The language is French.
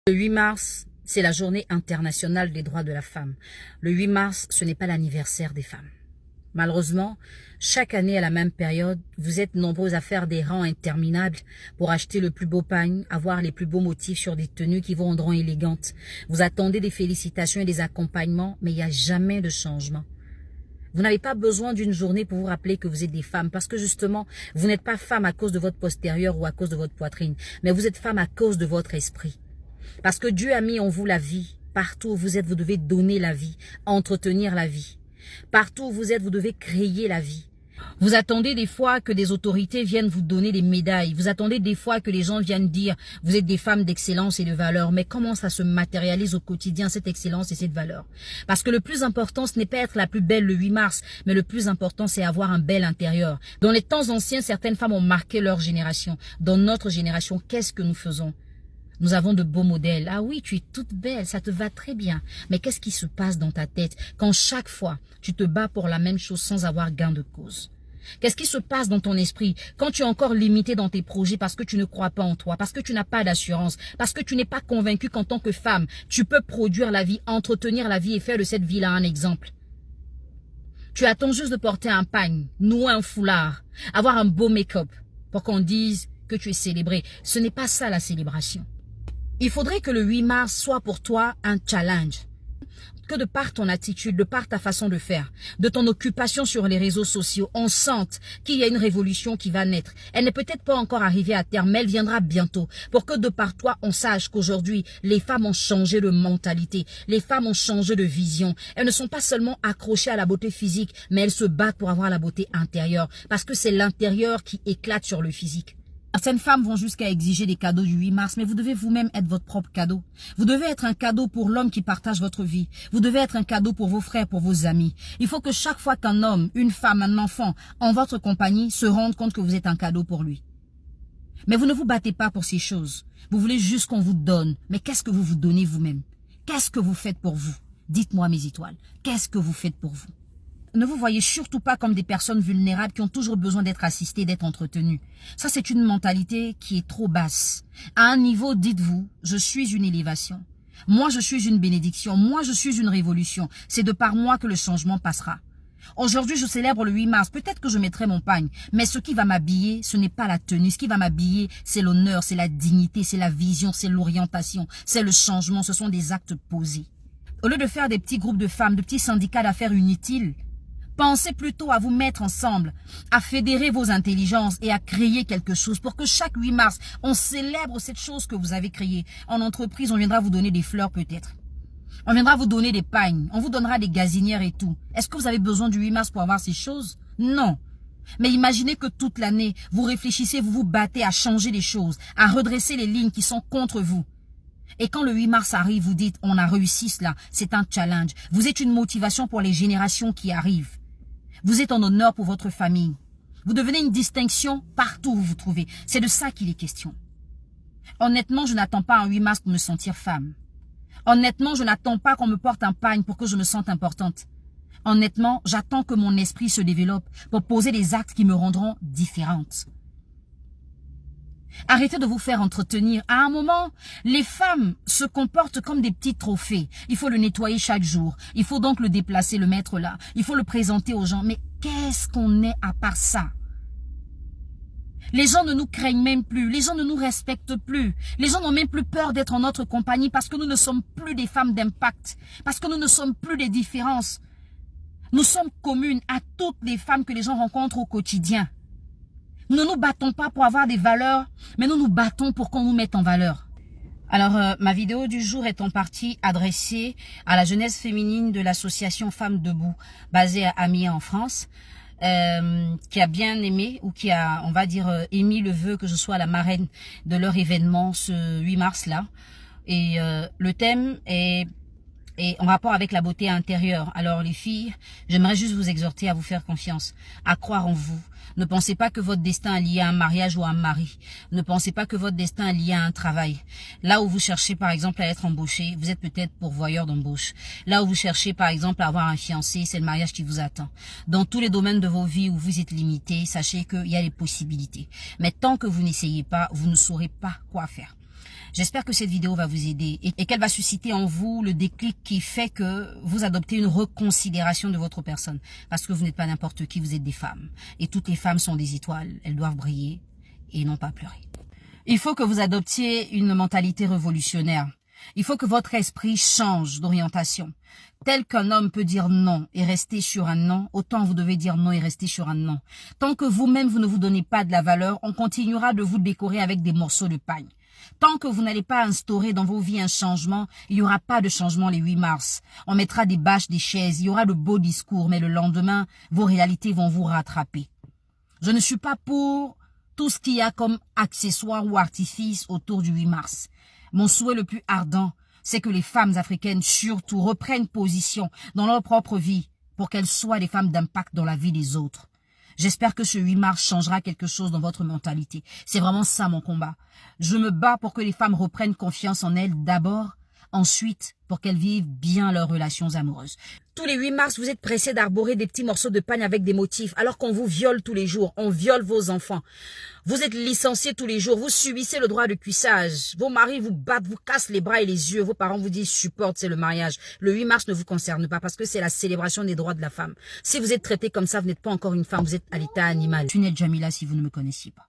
Le 8 mars, c'est la journée internationale des droits de la femme. Le 8 mars, ce n'est pas l'anniversaire des femmes. Malheureusement, chaque année à la même période, vous êtes nombreux à faire des rangs interminables pour acheter le plus beau pagne, avoir les plus beaux motifs sur des tenues qui vous rendront élégantes. Vous attendez des félicitations et des accompagnements, mais il n'y a jamais de changement. Vous n'avez pas besoin d'une journée pour vous rappeler que vous êtes des femmes parce que justement, vous n'êtes pas femme à cause de votre postérieur ou à cause de votre poitrine, mais vous êtes femme à cause de votre esprit. Parce que Dieu a mis en vous la vie. Partout où vous êtes, vous devez donner la vie, entretenir la vie. Partout où vous êtes, vous devez créer la vie. Vous attendez des fois que des autorités viennent vous donner des médailles. Vous attendez des fois que les gens viennent dire « vous êtes des femmes d'excellence et de valeur ». Mais comment ça se matérialise au quotidien, cette excellence et cette valeur? Parce que le plus important, ce n'est pas être la plus belle le 8 mars, mais le plus important, c'est avoir un bel intérieur. Dans les temps anciens, certaines femmes ont marqué leur génération. Dans notre génération, qu'est-ce que nous faisons? Nous avons de beaux modèles. Ah oui, tu es toute belle, ça te va très bien. Mais qu'est-ce qui se passe dans ta tête quand chaque fois tu te bats pour la même chose sans avoir gain de cause? Qu'est-ce qui se passe dans ton esprit quand tu es encore limité dans tes projets parce que tu ne crois pas en toi, parce que tu n'as pas d'assurance, parce que tu n'es pas convaincu qu'en tant que femme, tu peux produire la vie, entretenir la vie et faire de cette vie-là un exemple? Tu attends juste de porter un pagne, nouer un foulard, avoir un beau make-up pour qu'on dise que tu es célébré. Ce n'est pas ça la célébration. Il faudrait que le 8 mars soit pour toi un challenge. Que de par ton attitude, de par ta façon de faire, de ton occupation sur les réseaux sociaux, on sente qu'il y a une révolution qui va naître. Elle n'est peut-être pas encore arrivée à terme, mais elle viendra bientôt. Pour que de par toi, on sache qu'aujourd'hui, les femmes ont changé de mentalité. Les femmes ont changé de vision. Elles ne sont pas seulement accrochées à la beauté physique, mais elles se battent pour avoir la beauté intérieure. Parce que c'est l'intérieur qui éclate sur le physique. Certaines femmes vont jusqu'à exiger des cadeaux du 8 mars, mais vous devez vous-même être votre propre cadeau. Vous devez être un cadeau pour l'homme qui partage votre vie. Vous devez être un cadeau pour vos frères, pour vos amis. Il faut que chaque fois qu'un homme, une femme, un enfant en votre compagnie se rende compte que vous êtes un cadeau pour lui. Mais vous ne vous battez pas pour ces choses. Vous voulez juste qu'on vous donne. Mais qu'est-ce que vous vous donnez vous-même? Qu'est-ce que vous faites pour vous? Dites-moi mes étoiles. Qu'est-ce que vous faites pour vous? Ne vous voyez surtout pas comme des personnes vulnérables qui ont toujours besoin d'être assistées, d'être entretenues. Ça, c'est une mentalité qui est trop basse. À un niveau, dites-vous, je suis une élévation. Moi, je suis une bénédiction. Moi, je suis une révolution. C'est de par moi que le changement passera. Aujourd'hui, je célèbre le 8 mars. Peut-être que je mettrai mon pagne. Mais ce qui va m'habiller, ce n'est pas la tenue. Ce qui va m'habiller, c'est l'honneur, c'est la dignité, c'est la vision, c'est l'orientation, c'est le changement. Ce sont des actes posés. Au lieu de faire des petits groupes de femmes, de petits syndicats d'affaires inutiles, pensez plutôt à vous mettre ensemble, à fédérer vos intelligences et à créer quelque chose pour que chaque 8 mars, on célèbre cette chose que vous avez créée. En entreprise, on viendra vous donner des fleurs peut-être. On viendra vous donner des pagnes. On vous donnera des gazinières et tout. Est-ce que vous avez besoin du 8 mars pour avoir ces choses? Non. Mais imaginez que toute l'année, vous réfléchissez, vous vous battez à changer les choses, à redresser les lignes qui sont contre vous. Et quand le 8 mars arrive, vous dites, on a réussi cela. C'est un challenge. Vous êtes une motivation pour les générations qui arrivent. Vous êtes en honneur pour votre famille. Vous devenez une distinction partout où vous vous trouvez. C'est de ça qu'il est question. Honnêtement, je n'attends pas un 8 mars pour me sentir femme. Honnêtement, je n'attends pas qu'on me porte un pagne pour que je me sente importante. Honnêtement, j'attends que mon esprit se développe pour poser des actes qui me rendront différente. Arrêtez de vous faire entretenir. À un moment, les femmes se comportent comme des petits trophées. Il faut le nettoyer chaque jour. Il faut donc le déplacer, le mettre là. Il faut le présenter aux gens. Mais qu'est-ce qu'on est à part ça? Les gens ne nous craignent même plus. Les gens ne nous respectent plus. Les gens n'ont même plus peur d'être en notre compagnie parce que nous ne sommes plus des femmes d'impact. Parce que nous ne sommes plus des différences. Nous sommes communes à toutes les femmes que les gens rencontrent au quotidien. Nous ne nous battons pas pour avoir des valeurs, mais nous nous battons pour qu'on nous mette en valeur. Alors, ma vidéo du jour est en partie adressée à la jeunesse féminine de l'association Femmes Debout, basée à Amiens en France, qui a bien aimé, ou qui a, on va dire, émis le vœu que je sois la marraine de leur événement ce 8 mars-là. Et le thème est en rapport avec la beauté intérieure. Alors les filles, j'aimerais juste vous exhorter à vous faire confiance, à croire en vous. Ne pensez pas que votre destin est lié à un mariage ou à un mari. Ne pensez pas que votre destin est lié à un travail. Là où vous cherchez par exemple à être embauché, vous êtes peut-être pourvoyeur d'embauche. Là où vous cherchez par exemple à avoir un fiancé, c'est le mariage qui vous attend. Dans tous les domaines de vos vies où vous êtes limité, sachez qu'il y a des possibilités. Mais tant que vous n'essayez pas, vous ne saurez pas quoi faire. J'espère que cette vidéo va vous aider et qu'elle va susciter en vous le déclic qui fait que vous adoptez une reconsidération de votre personne. Parce que vous n'êtes pas n'importe qui, vous êtes des femmes. Et toutes les femmes sont des étoiles, elles doivent briller et non pas pleurer. Il faut que vous adoptiez une mentalité révolutionnaire. Il faut que votre esprit change d'orientation. Tel qu'un homme peut dire non et rester sur un non, autant vous devez dire non et rester sur un non. Tant que vous-même vous ne vous donnez pas de la valeur, on continuera de vous décorer avec des morceaux de paille. Tant que vous n'allez pas instaurer dans vos vies un changement, il n'y aura pas de changement les 8 mars. On mettra des bâches, des chaises, il y aura de beaux discours, mais le lendemain, vos réalités vont vous rattraper. Je ne suis pas pour tout ce qu'il y a comme accessoire ou artifice autour du 8 mars. Mon souhait le plus ardent, c'est que les femmes africaines surtout reprennent position dans leur propre vie pour qu'elles soient des femmes d'impact dans la vie des autres. J'espère que ce 8 mars changera quelque chose dans votre mentalité. C'est vraiment ça mon combat. Je me bats pour que les femmes reprennent confiance en elles d'abord, ensuite pour qu'elles vivent bien leurs relations amoureuses. Tous les 8 mars, vous êtes pressés d'arborer des petits morceaux de pagne avec des motifs, alors qu'on vous viole tous les jours, on viole vos enfants. Vous êtes licenciés tous les jours, vous subissez le droit de cuissage. Vos maris vous battent, vous cassent les bras et les yeux. Vos parents vous disent supporte, c'est le mariage. Le 8 mars ne vous concerne pas parce que c'est la célébration des droits de la femme. Si vous êtes traité comme ça, vous n'êtes pas encore une femme, vous êtes à l'état animal. Je suis Ned Jamila si vous ne me connaissiez pas.